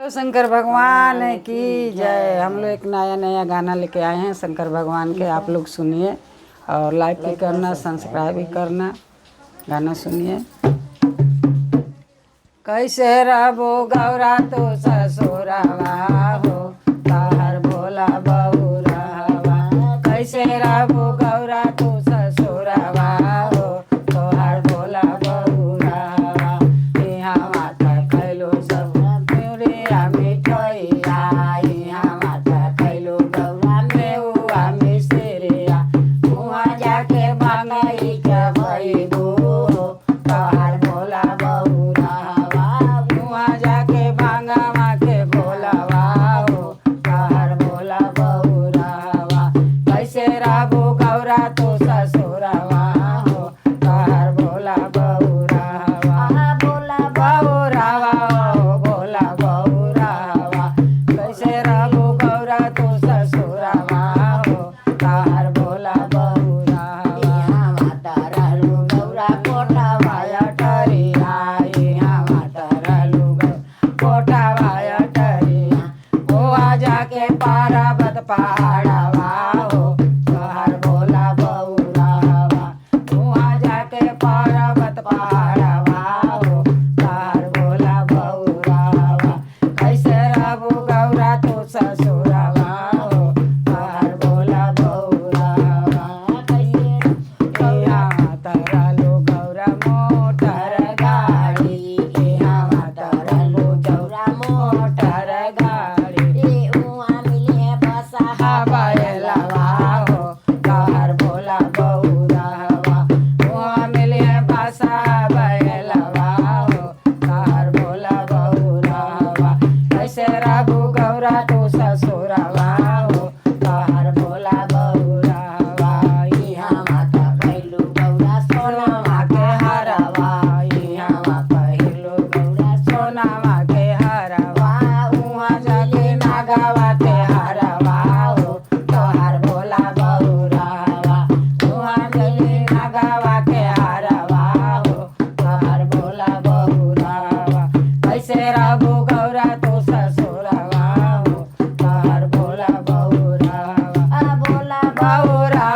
तो शंकर भगवान की जय। हम लोग एक नया नया गाना लेके आए हैं शंकर भगवान के। आप लोग सुनिए और लाइक भी करना, सब्सक्राइब भी करना। गाना सुनिए। कैसे रबो गौरा तो ससुरवा हो, ताहर भोला बहुरवा। कैसे रबो गौरा तो ससुरवा हो, तोहर भोला बहुरवा। यहाँ माता खैलो सब मेरा मिठैया, यहाँ माता खैलो गौरा मेहुआ मिसरिया। वहाँ जाके मांगई के भइबू हो, तोहर भोला बहुरवा। वहाँ जाके मांगवा के भोलावा हो, तोहर भोला बहुरवा। कैसे रहबो गौरा तो ससुरवा हो, तोहर भोला बहुरवा। भोला बहुरवा हो, भोला बहुरवा। कैसे रहबो गौरा तो ससुरवा हो, तोहर भोला बहुरवा। यहाँ माता रहलू गौरा कोठावा अटरिया, यहाँ माता रहलू कोठावा अटरिया। वहाँ जाके पार्वत पहाड़वा हो, तोहर भोला बहुरवा। वहाँ जाके पार्वत पहाड़वा हो, तोहर भोला बहुरवा। कैसे रहबो गौरा तो ससुरवा हो, तोहर भोला बहुरवा। कैसे यहाँ माता रहलू गौरा मोटर गाड़ी, यहाँ माता रहलू गौरा मोटर गाड़ी। उहाँ मिले बसहा बैलवा हो, तोहर भोला बहुरवा। उहाँ मिले बसहा बैलवा हो, तोहर भोला बहुरवा। कैसे रहबो गौरा तो ससुरवा हो, तोहर भोला बहुरवा। यहाँ माता पहिलू गौरा सोनामा के हरवा, यहाँ पहिलू गौरा सोनामा के हरवा। उहाँ जाके नागवा के हरवा हो, तोहर भोला बहुरवा। उहाँ जाके नागवा के हरवा हो, तोहर भोला बहुरवा। कैसे रहबो गौरा तो ससुरवा हो, तोहर भोला बहुरवा। भोला बहुरवा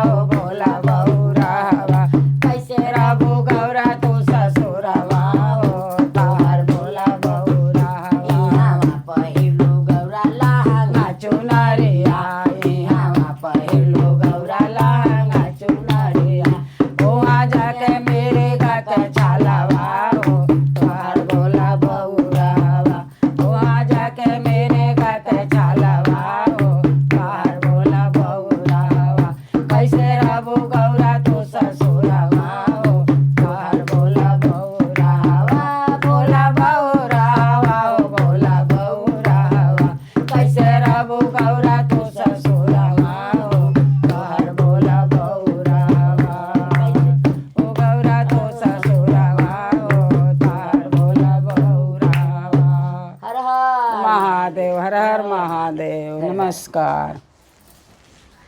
हो, भोला बहुरवा। कैसे रहबो गौरा तो ससुरवा हो, तोहर भोला बहुरवा। यहाँ पहिलू गौरा लहंगा चुनरिया, यहाँ पहिलू गौरा लहंगा चुनरिया। वहाँ जाके मेरे गा के छालवा हो, तोहर भोला बहुरवा। वहाँ जाके मेरे गा के छालवा हो, तोहर भोला बहुरवा। कैसे रहबो गौरा तो ससुरवा हो, तोहर भोला बहुरवा। भोला बहुरवा हो, भोला बहुरवा। कैसे रहबो गौरा तो ससुरवा हो, तोहर भोला बहुरवा। ओ गौरा तो ससुरवा हो, तोहर भोला बहुरवा। हर हर महादेव, हर हर महादेव। नमस्कार।